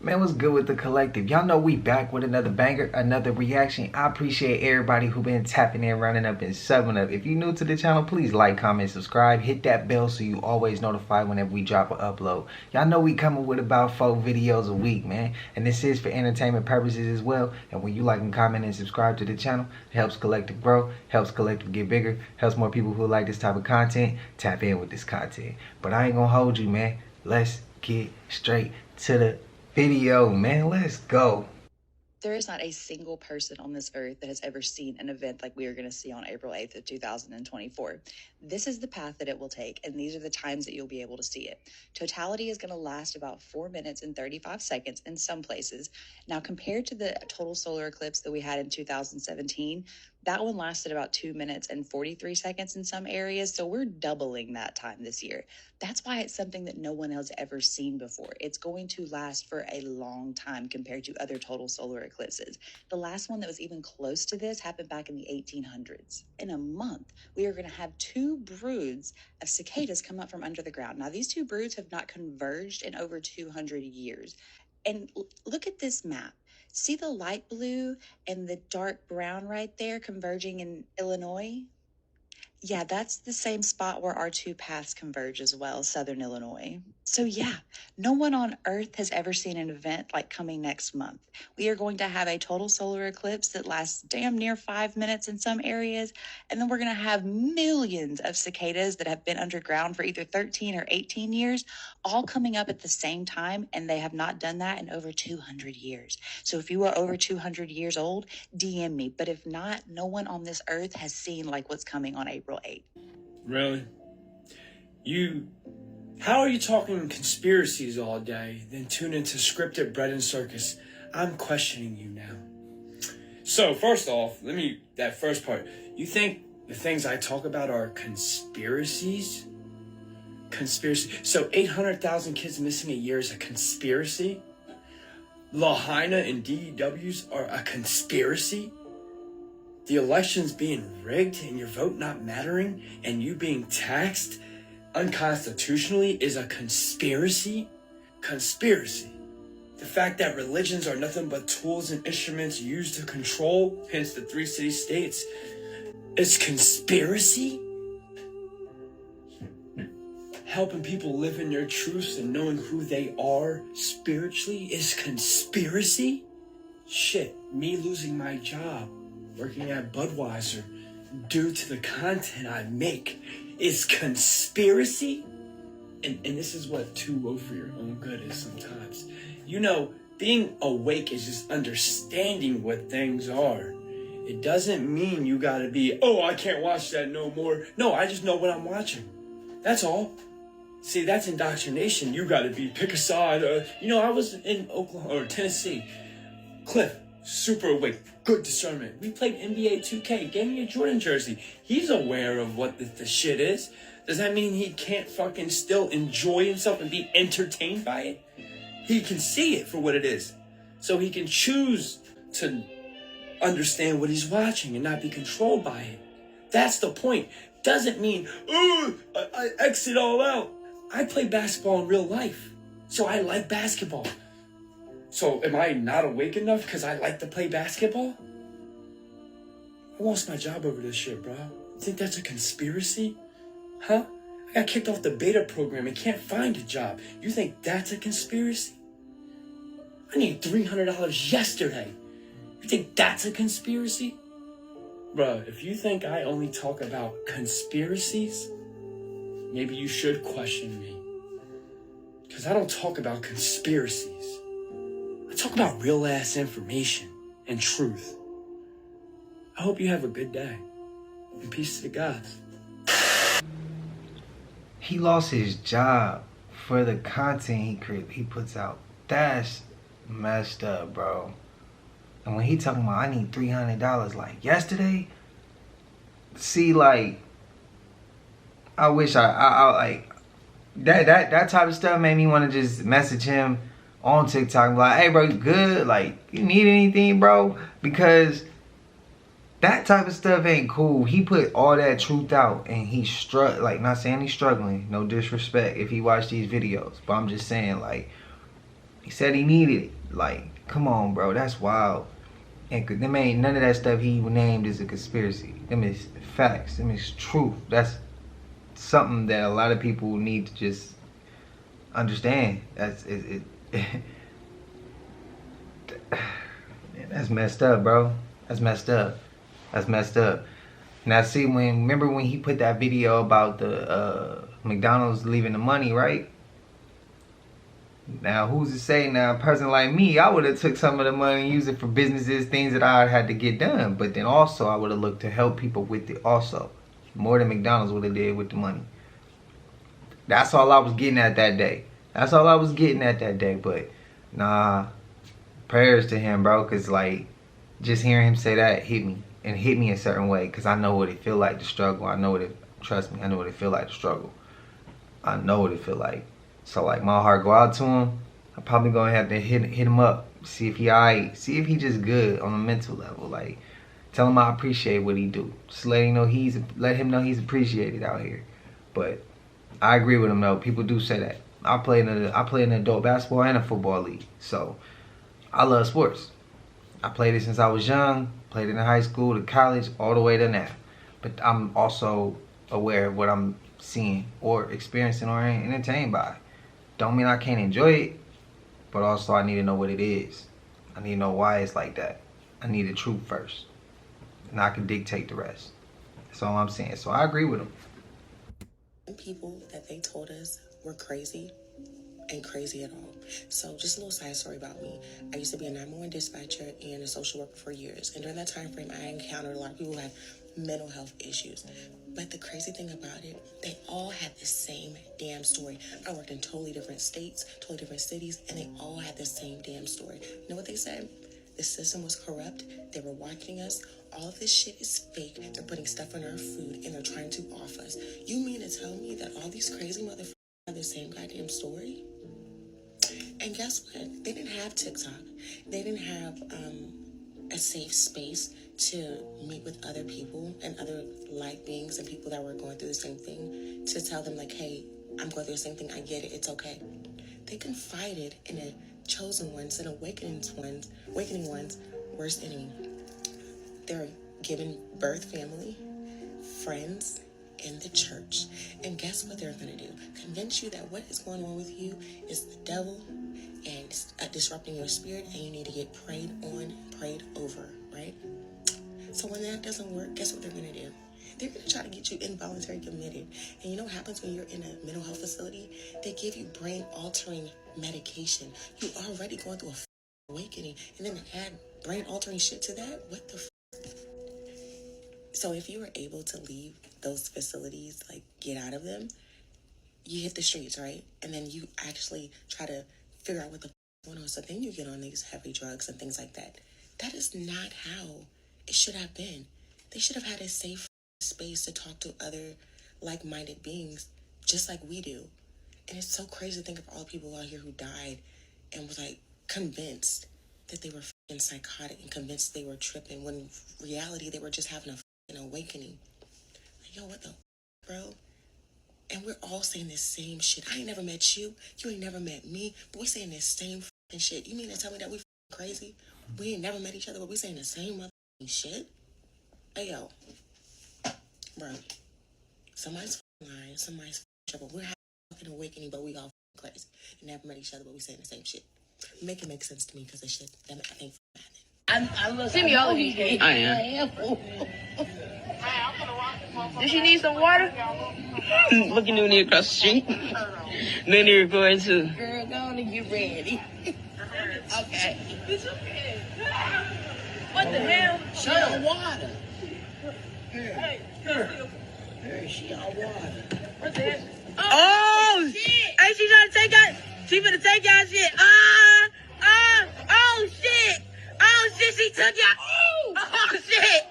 Man, what's good with the collective? Y'all know we back with another banger, another reaction. I appreciate everybody who been tapping in, running up, and subbing up. If you're new to the channel, please like, comment, subscribe. Hit that bell so you always notified whenever we drop an upload. Y'all know we coming with about 4 videos a week, man. And this is for entertainment purposes as well. And when you like and comment and subscribe to the channel, it helps collective grow, helps collective get bigger, helps more people who like this type of content tap in with this content. But I ain't gonna hold you, man. Let's get straight to the video, man. Let's go. There is not a single person on this earth that has ever seen an event like we are going to see on April 8th of 2024. This is the path that it will take, and these are the times that you'll be able to see it. Totality is going to last about 4 minutes and 35 seconds in some places. Now, compared to the total solar eclipse that we had in 2017, that one lasted about 2 minutes and 43 seconds in some areas, so we're doubling that time this year. That's why it's something that no one has ever seen before. It's going to last for a long time compared to other total solar eclipses. The last one that was even close to this happened back in the 1800s. In a month, we are going to have 2 broods of cicadas come up from under the ground. Now, these 2 broods have not converged in over 200 years. And look at this map. See the light blue and the dark brown right there converging in Illinois? Yeah, that's the same spot where our 2 paths converge as well, Southern Illinois. So yeah, no one on Earth has ever seen an event like coming next month. We are going to have a total solar eclipse that lasts damn near 5 minutes in some areas, and then we're going to have millions of cicadas that have been underground for either 13 or 18 years, all coming up at the same time, and they have not done that in over 200 years. So if you are over 200 years old, DM me, but if not, no one on this Earth has seen like what's coming on April 8th. Really? How are you talking conspiracies all day, then tune into scripted bread and circus? I'm questioning you now. So, first off, that first part. You think the things I talk about are conspiracies? So 800,000 kids missing a year is a conspiracy? Lahaina and DEWs are a conspiracy? The elections being rigged and your vote not mattering and you being taxed unconstitutionally is a conspiracy? Conspiracy. The fact that religions are nothing but tools and instruments used to control, hence the 3 city-states, is conspiracy? Helping people live in their truths and knowing who they are spiritually is conspiracy? Shit, me losing my job working at Budweiser due to the content I make is conspiracy? And this is what too woe for your own good is sometimes. You know, being awake is just understanding what things are. It doesn't mean you gotta be, oh, I can't watch that no more. No, I just know what I'm watching. That's all. See, that's indoctrination. You gotta pick a side. I was in Oklahoma or Tennessee. Cliff, super awake, good discernment. We played NBA 2K, gave me a Jordan jersey. He's aware of what the shit is. Does that mean he can't fucking still enjoy himself and be entertained by it? He can see it for what it is. So he can choose to understand what he's watching and not be controlled by it. That's the point. Doesn't mean, I exit all out. I play basketball in real life. So I like basketball. So am I not awake enough because I like to play basketball? I lost my job over this shit, bro. You think that's a conspiracy? Huh? I got kicked off the beta program and can't find a job. You think that's a conspiracy? I need $300 yesterday. You think that's a conspiracy? Bro, if you think I only talk about conspiracies, maybe you should question me. Because I don't talk about conspiracies. I talk about real ass information and truth. I hope you have a good day. And peace to the gods. He lost his job for the content he puts out. That's messed up, bro. And when he talking about I need $300 like yesterday, see, like, I wish I like that type of stuff made me want to just message him on TikTok, like, hey bro, you good? Like, you need anything, bro? Because That type of stuff ain't cool. He put all that truth out, and he like, not saying he's struggling, no disrespect if he watched these videos, but I'm just saying, like, he said he needed it. Like, come on, bro, that's wild. And them ain't none of that stuff he named is a conspiracy. Them is facts. Them is truth. That's something that a lot of people need to just understand. That's messed up, bro. That's messed up. That's messed up. Now, see, remember when he put that video about the McDonald's leaving the money, right? Now, who's to say now, a person like me, I would have took some of the money and used it for businesses, things that I had to get done. But then also, I would have looked to help people with it also. More than McDonald's would have did with the money. That's all I was getting at that day. That's all I was getting at that day. But, nah, prayers to him, bro. Because, like, just hearing him say that hit me. And hit me a certain way. Because I know what it feel like to struggle. I know what it, trust me, I know what it feel like to struggle. I know what it feel like. So, like, my heart go out to him. I'm probably gonna have to hit him up, see if he alright, see if he just good on a mental level. Like, tell him I appreciate what he do. Just let him know he's appreciated out here. But I agree with him though. People do say that. I play in an adult basketball and a football league, so I love sports. I played it since I was young. Played it in high school, to college, all the way to now. But I'm also aware of what I'm seeing or experiencing or entertained by. Don't mean I can't enjoy it, but also I need to know what it is. I need to know why it's like that. I need the truth first, and I can dictate the rest. That's all I'm saying. So I agree with him. People that they told us were crazy ain't crazy at all. So just a little side story about me. I used to be a 911 dispatcher and a social worker for years. And during that time frame, I encountered a lot of people who had mental health issues. But the crazy thing about it, they all had the same damn story. I worked in totally different states, totally different cities, and they all had the same damn story. You know what they said? The system was corrupt. They were watching us. All of this shit is fake. They're putting stuff in our food, and they're trying to off us. You mean to tell me that all these crazy motherfuckers have the same goddamn story? And guess what? They didn't have TikTok. They didn't have a safe space to meet with other people and other like beings and people that were going through the same thing to tell them, like, hey, I'm going through the same thing. I get it. It's okay. They confided in a chosen ones and awakening ones' worst enemy. They're giving birth family, friends, in the church. And guess what they're going to do? Convince you that what is going on with you is the devil and disrupting your spirit, and you need to get prayed on, prayed over, right? So when that doesn't work, guess what they're going to do? They're going to try to get you involuntary committed. And you know what happens when you're in a mental health facility? They give you brain-altering medication. You're already going through a awakening, and then to add brain-altering shit to that? What the So if you were able to leave those facilities, like get out of them, you hit the streets, right? And then you actually try to figure out what the going on. So then you get on these heavy drugs and things like that. That is not how it should have been. They should have had a safe space to talk to other like-minded beings, just like we do. And it's so crazy to think of all the people out here who died and was like convinced that they were fucking psychotic and convinced they were tripping, when in reality they were just having a fucking awakening. Like, yo, what the bro? And we're all saying this same shit. I ain't never met you. You ain't never met me. But we saying this same fucking shit. You mean to tell me that we crazy? We ain't never met each other, but we saying the same motherfucking shit? Hey, yo. Bro. Somebody's lying. Somebody's trouble. We're having a fucking awakening, but we all crazy. And never met each other, but we saying the same shit. Make it make sense to me, because the shit that I think happening. Send me all of these games. I am. Does she need some water? Looking down there across the street. Then you're going to. Girl, go on and get ready. Okay. It's okay. What the hell? She on water. Hey, she on water. What the hell? Oh, shit. Hey, she trying to take out. She finna take out shit. Oh, shit. Oh, shit, she took out. Oh, shit.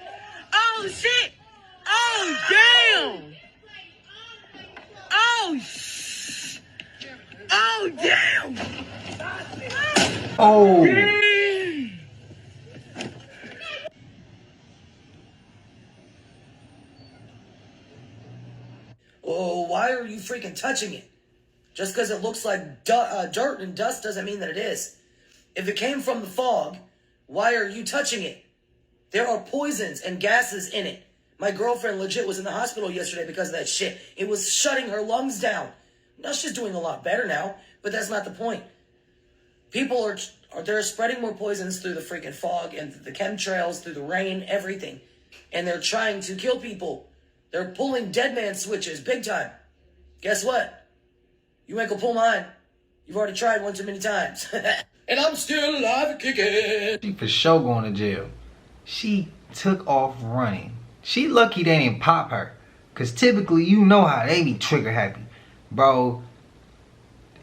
Oh, shit. Oh, damn. Oh, oh, damn. Oh. Damn. freaking touching it? Just because it looks like dirt and dust doesn't mean that it is. If it came from the fog, why are you touching it? There are poisons and gases in it. My girlfriend legit was in the hospital yesterday because of that shit. It was shutting her lungs down. Now she's doing a lot better now, but that's not the point. People they're spreading more poisons through the freaking fog and the chemtrails, through the rain, everything. And they're trying to kill people. They're pulling dead man switches big time. Guess what? You ain't gonna pull mine. You've already tried one too many times. And I'm still alive and kicking. She for sure going to jail. She took off running. She lucky they didn't pop her. Cause typically you know how they be trigger happy. Bro,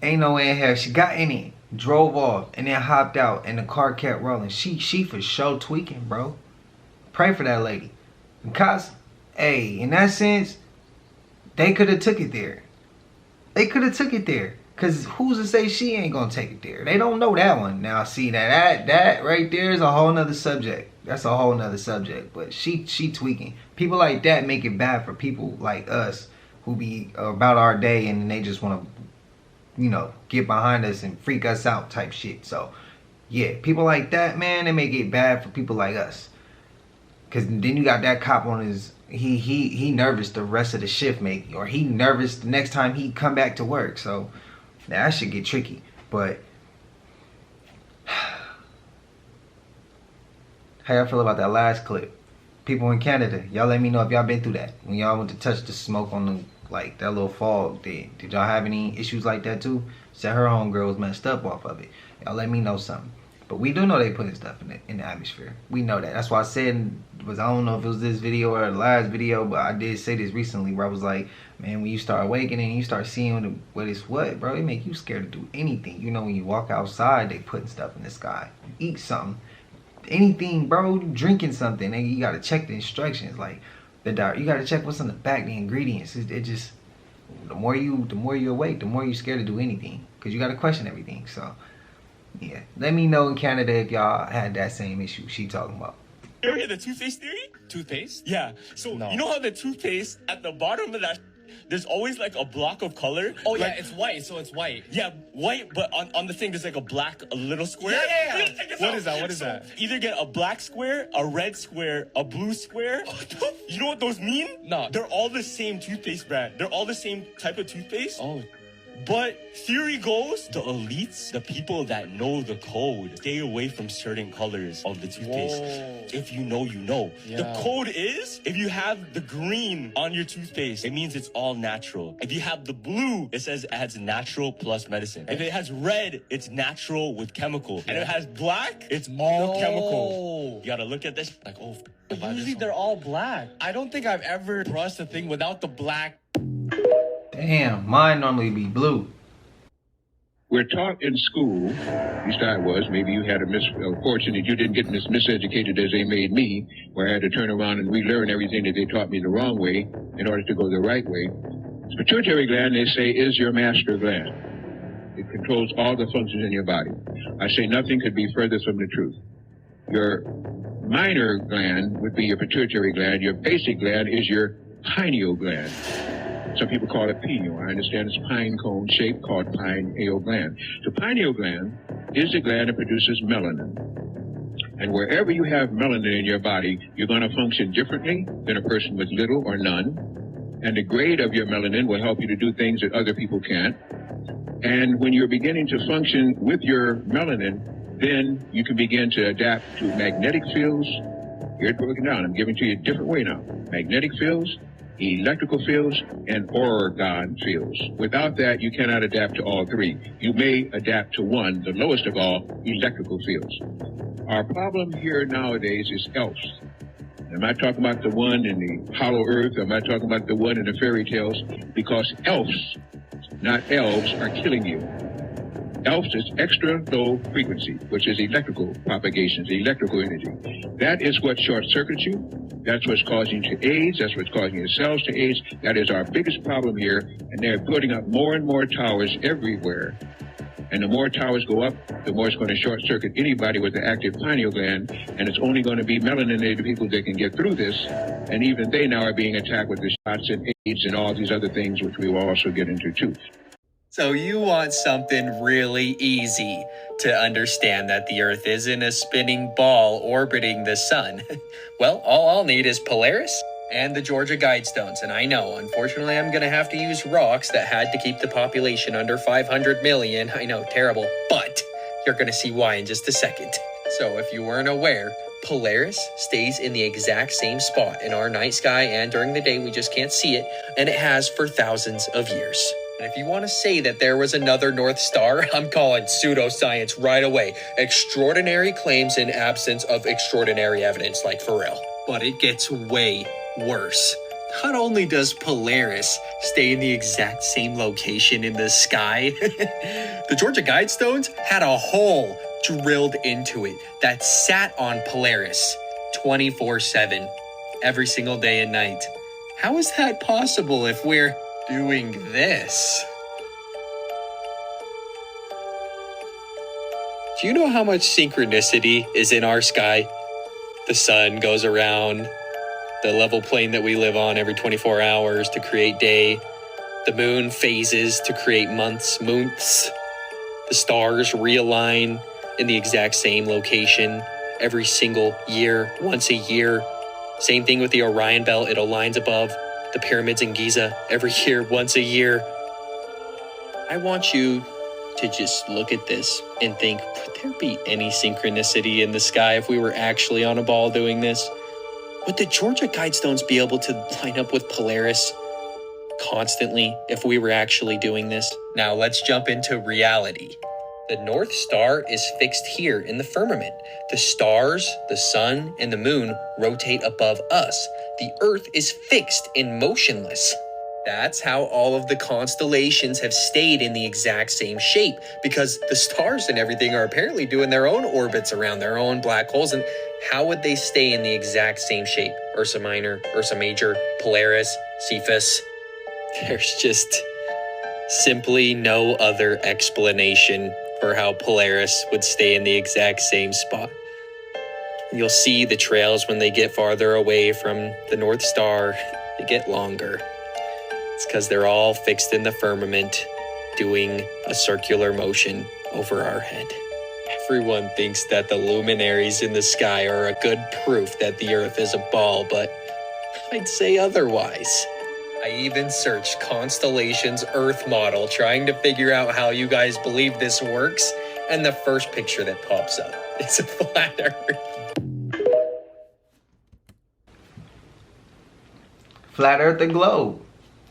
ain't no way in hell. She got in it, drove off, and then hopped out, and the car kept rolling. She for sure tweaking, bro. Pray for that lady. Because, hey, in that sense, they could have took it there. They could have took it there. Because who's to say she ain't going to take it there? They don't know that one. Now, see, that right there is a whole nother subject. That's a whole nother subject. But she tweaking. People like that make it bad for people like us who be about our day and they just want to, you know, get behind us and freak us out type shit. So, yeah, people like that, man, they make it bad for people like us. Because then you got that cop on his... He nervous the rest of the shift, maybe. Or he nervous the next time he come back to work. So, that should get tricky. But, how y'all feel about that last clip? People in Canada, y'all let me know if y'all been through that. When y'all went to touch the smoke on the, like, that little fog there. Did y'all have any issues like that too? Said her homegirl was messed up off of it. Y'all let me know something. But we do know they putting stuff in the atmosphere. We know that. That's why I said, I don't know if it was this video or the last video, but I did say this recently where I was like, man, when you start awakening and you start seeing what it's what, bro, it make you scared to do anything. You know, when you walk outside, they putting stuff in the sky. You eat something. Anything, bro, drinking something, and you gotta check the instructions. Like, you gotta check what's on the back, the ingredients. It just, the more you awake, the more you scared to do anything. Because you gotta question everything, so... yeah, let me know in Canada if y'all had that same issue she talking about. You ever hear the toothpaste theory? Toothpaste? Yeah. So No. You know how the toothpaste at the bottom of that, there's always like a block of color. Oh yeah, like, it's white, so it's white. yeah, white, but on the thing there's like a little square. Yeah. Check this What out. is that? What is So that? Either get a black square, a red square, a blue square. You know what those mean? No. They're all the same toothpaste brand. They're all the same type of toothpaste. Oh. But theory goes, the elites, the people that know the code, stay away from certain colors of the toothpaste. Whoa. If you know, you know. Yeah. The code is, if you have the green on your toothpaste, it means it's all natural. If you have the blue, it says it has natural plus medicine. If it has red, it's natural with chemical. And if it has black, it's all chemical. You gotta look at this like, oh, Usually they're all black. I don't think I've ever brushed a thing without the black. Damn, mine normally be blue. We're taught in school, at least I was, maybe you had a misfortune that you didn't get miseducated as they made me, where I had to turn around and relearn everything that they taught me the wrong way in order to go the right way. The pituitary gland, they say, is your master gland. It controls all the functions in your body. I say nothing could be further from the truth. Your minor gland would be your pituitary gland. Your basic gland is your pineal gland. Some people call it pineal. I understand it's pine cone shape called pineal gland. The pineal gland is the gland that produces melanin. And wherever you have melanin in your body, you're going to function differently than a person with little or none. And the grade of your melanin will help you to do things that other people can't. And when you're beginning to function with your melanin, then you can begin to adapt to magnetic fields. Here it's broken down. I'm giving to you a different way now. Magnetic fields, electrical fields, and orgone fields. Without that, you cannot adapt to all three. You may adapt to one, the lowest of all, electrical fields. Our problem here nowadays is elves. I'm not talking about the one in the hollow earth. I'm not talking about the one in the fairy tales, because elves, not elves, are killing you. Elves is extra low frequency, which is electrical propagations, electrical energy. That is what short circuits you. That's what's causing you to AIDS. That's what's causing your cells to AIDS. That is our biggest problem here. And they're putting up more and more towers everywhere And the more towers go up, the more it's going to short circuit anybody with an active pineal gland. And it's only going to be melanated people that can get through this. And even they now are being attacked with the shots and AIDS and all these other things, which we will also get into too. So you want something really easy to understand that the Earth isn't a spinning ball orbiting the sun. Well, all I'll need is Polaris and the Georgia Guidestones. And I know, unfortunately, I'm going to have to use rocks that had to keep the population under 500 million. I know, terrible, but you're going to see why in just a second. So if you weren't aware, Polaris stays in the exact same spot in our night sky, and during the day we just can't see it, and it has for thousands of years. And if you want to say that there was another North Star, I'm calling pseudoscience right away. Extraordinary claims in absence of extraordinary evidence, like for real. But it gets way worse. Not only does Polaris stay in the exact same location in the sky, the Georgia Guidestones had a hole drilled into it that sat on Polaris 24/7, every single day and night. How is that possible if we're doing this? Do you know how much synchronicity is in our sky? The sun goes around the level plane that we live on every 24 hours to create day. The moon phases to create months. The stars realign in the exact same location every single year, once a year. Same thing with the Orion Belt. It aligns above the pyramids in Giza every year, once a year. I want you to just look at this and think, would there be any synchronicity in the sky if we were actually on a ball doing this? Would the Georgia Guidestones be able to line up with Polaris constantly if we were actually doing this? Now let's jump into reality. The North Star is fixed here in the firmament. The stars, the sun, and the moon rotate above us. The Earth is fixed and motionless. That's how all of the constellations have stayed in the exact same shape, because the stars and everything are apparently doing their own orbits around their own black holes. And how would they stay in the exact same shape? Ursa Minor, Ursa Major, Polaris, Cephas. There's just simply no other explanation for how Polaris would stay in the exact same spot. You'll see the trails when they get farther away from the North Star, they get longer. It's because they're all fixed in the firmament, doing a circular motion over our head. Everyone thinks that the luminaries in the sky are a good proof that the Earth is a ball, but I'd say otherwise. I even searched Constellation's Earth model, trying to figure out how you guys believe this works, and the first picture that pops up is a flat Earth. Flat Earth or globe?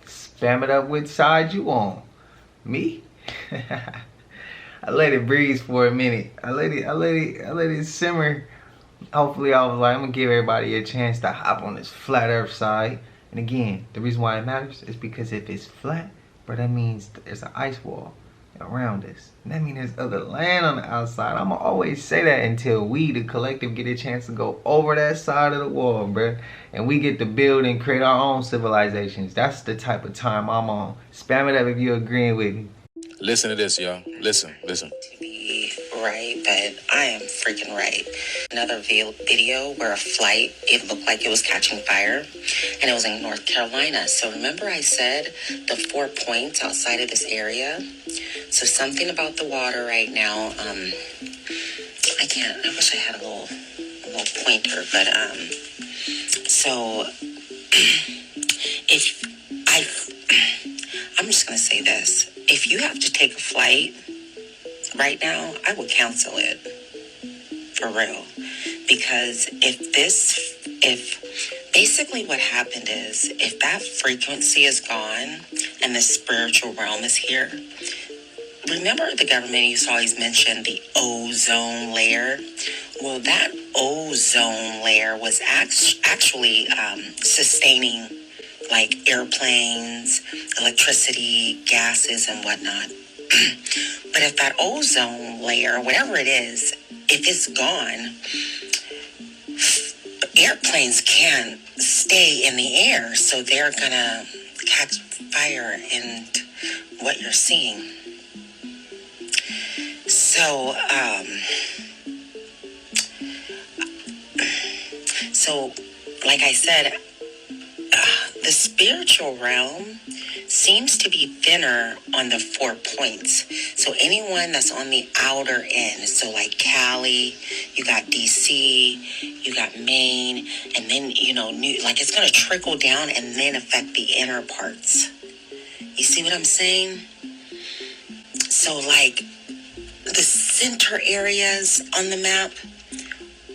Spam it up which side you on. Me? I let it breeze for a minute. I let it simmer. Hopefully I was like, I'm gonna give everybody a chance to hop on this flat Earth side. And again, the reason why it matters is because if it's flat, bro, that means there's an ice wall around us. And that means there's other land on the outside. I'ma always say that until we, the collective, get a chance to go over that side of the wall, bro. And we get to build and create our own civilizations. That's the type of time I'm on. Spam it up if you're agreeing with me. Listen to this, y'all. Listen. To be right, but I am freaking right. Another video where a flight, it looked like it was catching fire, and it was in North Carolina. So remember I said the 4 points outside of this area? So something about the water right now, I wish I had a little pointer, but so I'm just gonna say this. If you have to take a flight right now, I would cancel it. For real. Because if basically what happened is, if that frequency is gone and the spiritual realm is here, remember the government used to always mention the ozone layer? Well, that ozone layer was actually sustaining like airplanes, electricity, gases, and whatnot. But if that ozone layer, whatever it is, if it's gone, airplanes can't stay in the air, so they're gonna catch fire. And what you're seeing So, like I said, the spiritual realm seems to be thinner on the 4 points. So anyone that's on the outer end, so like Cali, you got DC, you got Maine, and then, like it's going to trickle down and then affect the inner parts. You see what I'm saying? So like the center areas on the map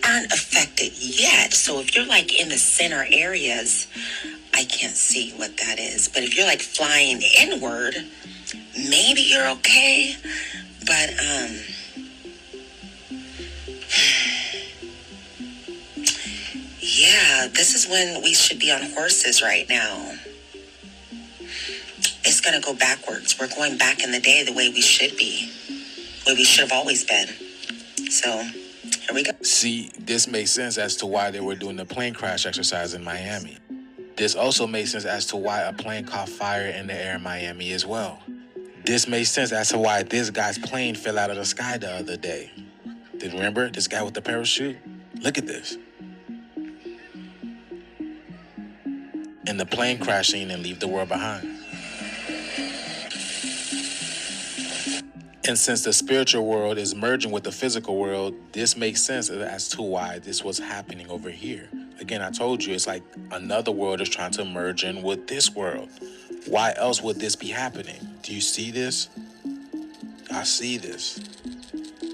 aren't affected yet. So if you're like in the center areas, I can't see what that is. But if you're like flying inward, maybe you're okay. But yeah, this is when we should be on horses right now. It's gonna go backwards. We're going back in the day the way we should be, the way we should have always been. So here we go. See, this makes sense as to why they were doing the plane crash exercise in Miami. This also makes sense as to why a plane caught fire in the air in Miami as well. This makes sense as to why this guy's plane fell out of the sky the other day. Did remember this guy with the parachute? Look at this. And the plane crashing and leave the world behind. And since the spiritual world is merging with the physical world, this makes sense as to why this was happening over here. Again, I told you, it's like another world is trying to merge in with this world. Why else would this be happening? Do you see this? I see this.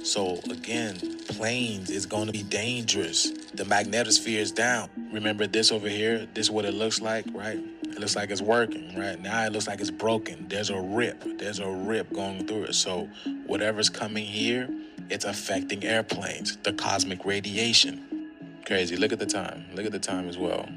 So again, planes is going to be dangerous. The magnetosphere is down. Remember this over here? This is what it looks like, right? It looks like it's working, right? Now it looks like it's broken. There's a rip. There's a rip going through it. So whatever's coming here, it's affecting airplanes, the cosmic radiation. Crazy. Look at the time. Look at the time as well.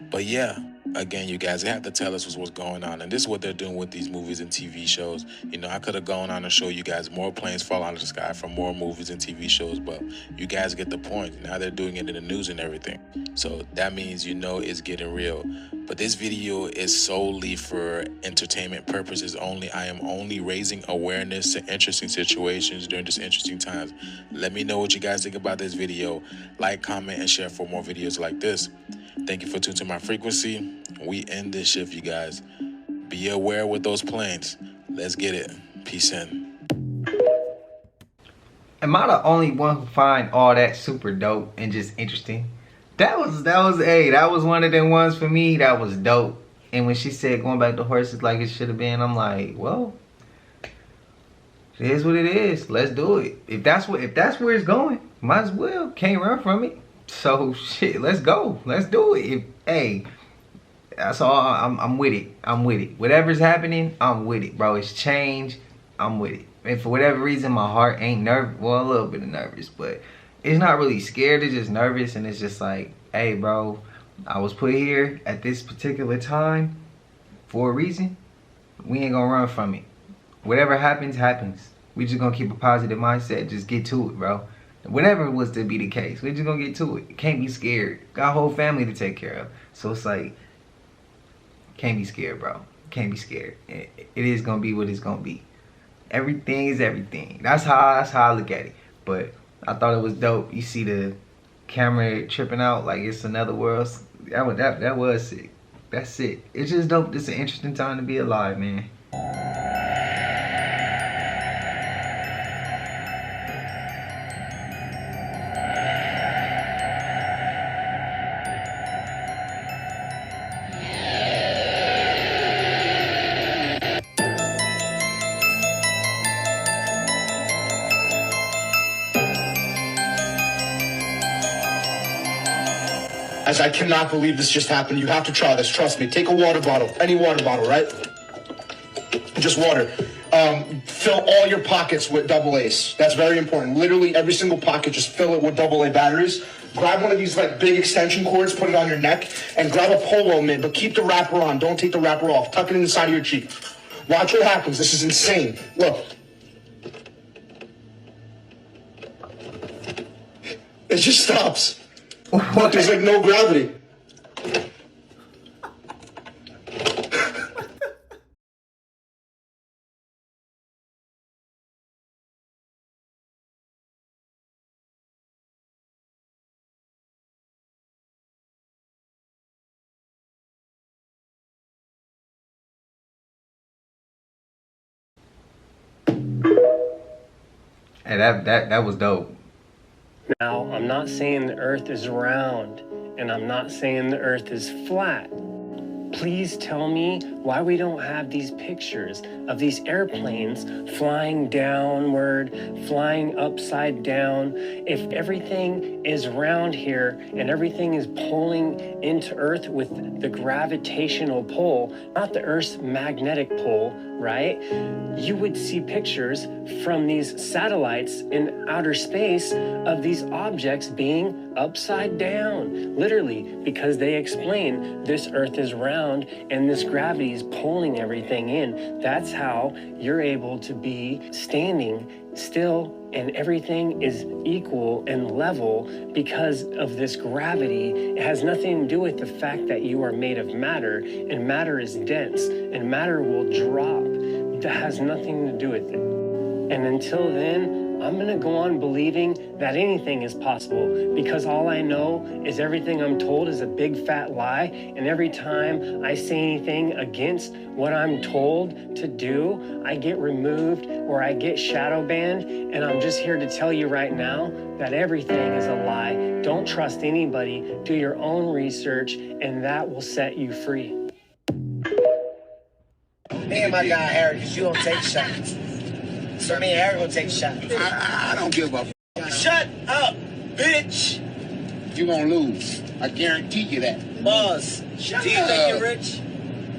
But yeah, again, you guys, they have to tell us what's going on. And this is what they're doing with these movies and TV shows. I could have gone on and show you guys more planes fall out of the sky from more movies and TV shows, but you guys get the point. Now they're doing it in the news and everything. So that means it's getting real. But this video is solely for entertainment purposes only. I am only raising awareness to interesting situations during this interesting times. Let me know what you guys think about this video. Like, comment, and share for more videos like this. Thank you for tuning to my frequency. We end this shift, you guys. Be aware with those planes. Let's get it. Peace in. Am I the only one who find all that super dope and just interesting? That was one of them ones for me that was dope. And when she said going back to horses like it should have been, I'm like, well, it is what it is. Let's do it. If that's where it's going, might as well. Can't run from it. So shit, let's go. Let's do it. That's all. I'm with it. I'm with it. Whatever's happening, I'm with it, bro. It's change. I'm with it. And for whatever reason, my heart ain't nervous. Well, a little bit of nervous, but it's not really scared. It's just nervous, and it's just like, hey, bro, I was put here at this particular time for a reason. We ain't gonna run from it. Whatever happens, happens. We just gonna keep a positive mindset. Just get to it, bro. Whatever was to be the case, we just gonna get to it. Can't be scared. Got a whole family to take care of. So it's like, can't be scared, bro. Can't be scared. It is gonna be what it's gonna be. Everything is everything. That's how I look at it. But I thought it was dope. You see the camera tripping out like it's another world. That was sick. That's it. It's just dope. It's an interesting time to be alive, man. As I cannot believe this just happened. You have to try this. Trust me. Take a water bottle. Any water bottle, right? Just water. Fill all your pockets with double A's. That's very important. Literally every single pocket, just fill it with double A batteries. Grab one of these like big extension cords, put it on your neck, and grab a polo mitt, but keep the wrapper on. Don't take the wrapper off. Tuck it in the side of your cheek. Watch what happens. This is insane. Look. It just stops. Look, there's like no gravity. Hey, that was dope. Now, I'm not saying the earth is round, and I'm not saying the earth is flat. Please tell me why we don't have these pictures of these airplanes flying downward, flying upside down. If everything is round here and everything is pulling into Earth with the gravitational pull, not the Earth's magnetic pull, right? You would see pictures from these satellites in outer space of these objects being upside down, literally, because they explain this Earth is round and this gravity is pulling everything in. That's how you're able to be standing still and everything is equal and level because of this gravity. It has nothing to do with the fact that you are made of matter, and matter is dense and matter will drop. That has nothing to do with it. And until then, I'm gonna go on believing that anything is possible, because all I know is everything I'm told is a big fat lie, and every time I say anything against what I'm told to do, I get removed or I get shadow banned. And I'm just here to tell you right now that everything is a lie. Don't trust anybody, do your own research, and that will set you free. Me and my guy Harry, because you don't take shots. So me and Harry will take shots. I don't give a f. Shut up, bitch! You gonna lose. I guarantee you that. Boss, do you think you're rich?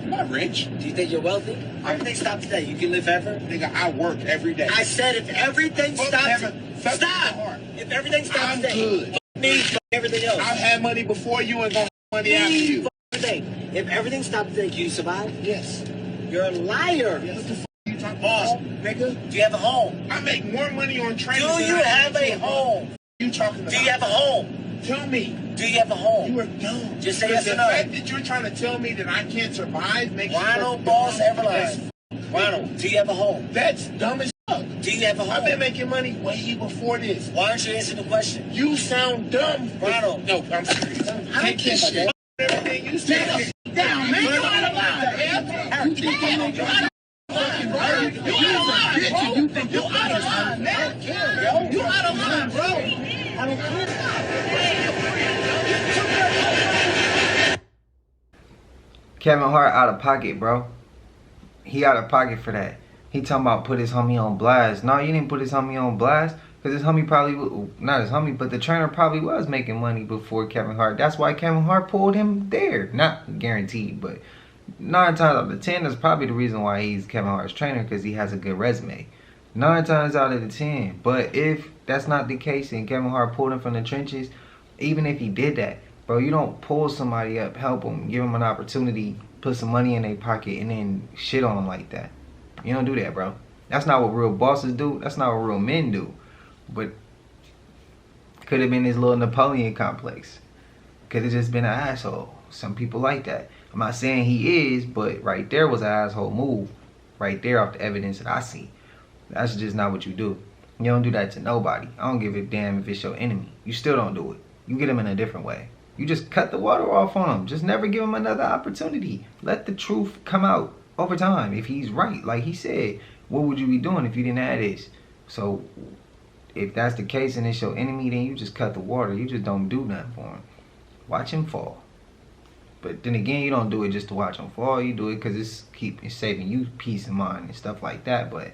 I'm not rich. Do you think you're wealthy? Everything stops today. You can live forever? Nigga, I work every day. I said if everything stops... Stop! If everything stops today... Good. Me, everything else. I've had money before you and gonna have money after you. Everything. If everything stops today, can you survive? Yes. You're a liar. Yeah, what the f you talking Boss, about, nigga? do you have a home? I make more money on training. Do you have a home? You talking about? Do you have a home? Tell me. Do you have a home? You are dumb. Just say yes or the no. fact that you're trying to tell me that I can't survive makes Ronald you Boss dumb. Everline. Ronald, do you have a home? That's dumb as fuck. Do you have a home? I've been making money way before this. Why aren't you answering the question? You sound dumb. Ronald. No, I'm serious. I don't care about that. Everything you say. Down, man. You out of line. You think you out of line. You out of line, man. You out of line, bro. I don't care. Kevin Hart out of pocket, bro. He out of pocket for that. He talking about put his homie on blast. No, you didn't put his homie on blast. Because his homie probably, not his homie, but the trainer probably was making money before Kevin Hart. That's why Kevin Hart pulled him there. Not guaranteed, but 9 times out of 10, that's probably the reason why he's Kevin Hart's trainer, because he has a good resume. 9 times out of the 10. But if that's not the case and Kevin Hart pulled him from the trenches, even if he did that, bro, you don't pull somebody up, help them, give them an opportunity, put some money in their pocket, and then shit on them like that. You don't do that, bro. That's not what real bosses do. That's not what real men do. But could have been his little Napoleon complex. Could have just been an asshole. Some people like that. I'm not saying he is, but right there was an asshole move. Right there off the evidence that I see. That's just not what you do. You don't do that to nobody. I don't give a damn if it's your enemy. You still don't do it. You get him in a different way. You just cut the water off on him. Just never give him another opportunity. Let the truth come out over time. If he's right, like he said, what would you be doing if you didn't have this? So if that's the case and it's your enemy, then you just cut the water. You just don't do nothing for him. Watch him fall. But then again, you don't do it just to watch him fall. You do it because it's saving you peace of mind and stuff like that. But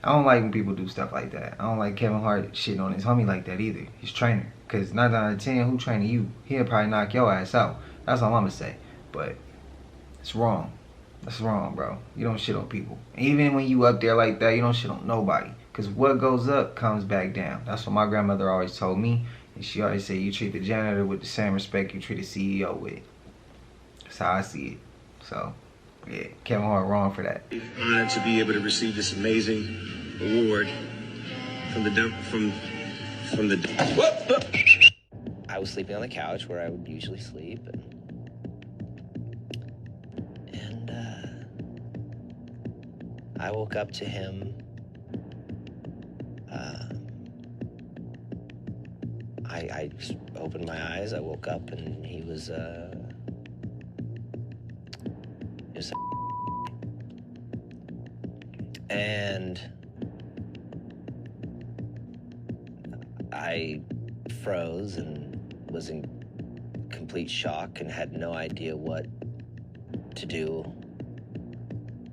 I don't like when people do stuff like that. I don't like Kevin Hart shitting on his homie like that either. His trainer. Because 9 out of 10, who training you? He'll probably knock your ass out. That's all I'm going to say. But it's wrong. That's wrong, bro. You don't shit on people. Even when you up there like that, you don't shit on nobody. Because what goes up comes back down. That's what my grandmother always told me. And she always said, you treat the janitor with the same respect you treat a CEO with. That's how I see it. So, yeah, Kevin Hart wrong for that. Honored to be able to receive this amazing award from the I was sleeping on the couch where I would usually sleep, and I woke up to him. I just opened my eyes. I woke up and he was and I froze and was in complete shock and had no idea what to do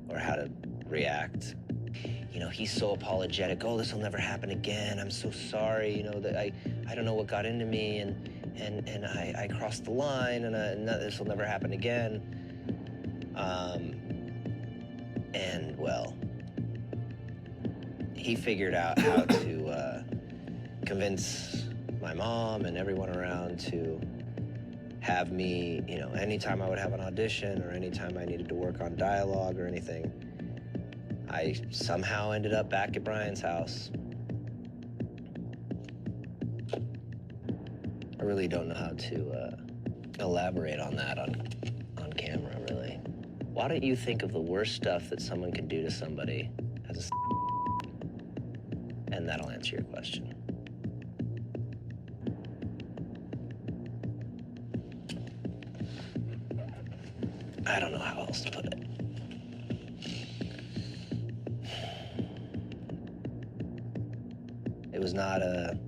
or how to react. You know, he's so apologetic. Oh, this will never happen again. I'm so sorry. You know, that I don't know what got into me, and I crossed the line, and this will never happen again. And well, he figured out how to convince my mom and everyone around to have me, you know, anytime I would have an audition or anytime I needed to work on dialogue or anything, I somehow ended up back at Brian's house. I really don't know how to elaborate on that on camera, really. Why don't you think of the worst stuff that someone could do to somebody as a and that'll answer your question. I don't know how else to put it. It was not a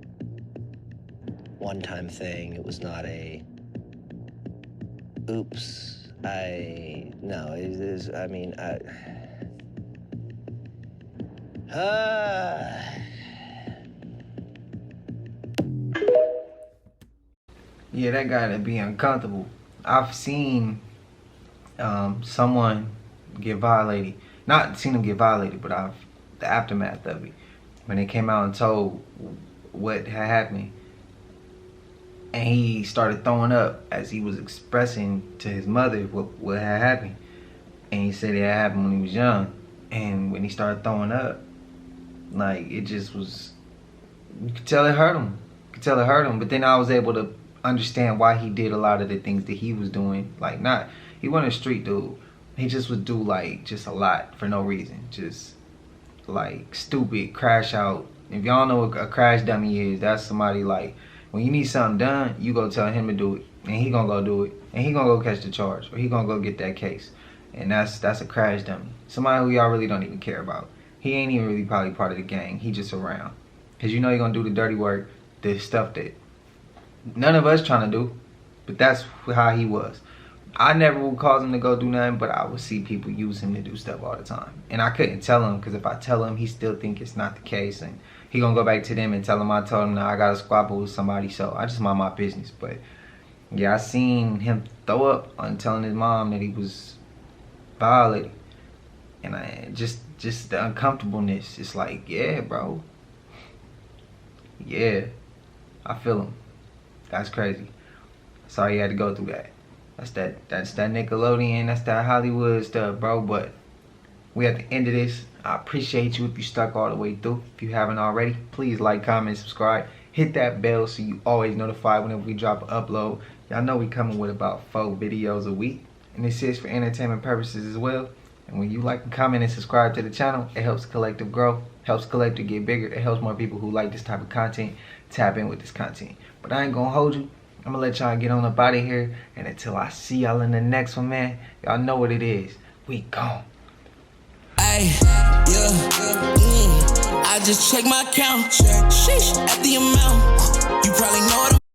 one-time thing. It was not a, oops, no, it is, I mean, Yeah, that gotta be uncomfortable. I've seen someone get violated. Not seen them get violated, but the aftermath of it. When they came out and told what had happened. And he started throwing up as he was expressing to his mother what had happened. And he said it had happened when he was young. And when he started throwing up, like, it just was, you could tell it hurt him. You could tell it hurt him. But then I was able to understand why he did a lot of the things that he was doing. Like, he wasn't a street dude. He just would do, like, just a lot for no reason. Just, like, stupid, crash out. If y'all know what a crash dummy is, that's somebody, like, when you need something done, you go tell him to do it. And he gonna go do it. And he gonna go catch the charge. Or he gonna go get that case. And that's a crash dummy. Somebody who y'all really don't even care about. He ain't even really probably part of the gang. He just around. Because you know he gonna do the dirty work, the stuff that none of us trying to do. But that's how he was. I never would cause him to go do nothing, but I would see people use him to do stuff all the time. And I couldn't tell him, because if I tell him, he still think it's not the case. And he gonna go back to them and tell them I told him, now I got a squabble with somebody, so I just mind my business. But yeah, I seen him throw up on telling his mom that he was violated. And just the uncomfortableness. It's like, yeah, bro. Yeah, I feel him. That's crazy. Sorry you had to go through that. That's that Nickelodeon, that's that Hollywood stuff, bro. But we at the end of this. I appreciate you if you stuck all the way through. If you haven't already, please like, comment, subscribe. Hit that bell so you always notified whenever we drop an upload. Y'all know we coming with about 4 videos a week. And this is for entertainment purposes as well. And when you like and comment and subscribe to the channel, it helps Collective grow, helps Collective get bigger. It helps more people who like this type of content tap in with this content. But I ain't gonna hold you. I'm gonna let y'all get on up out of here. And until I see y'all in the next one, man, y'all know what it is. We gone. Ay, yeah, I just check my account. Sheesh, at the amount. You probably know it.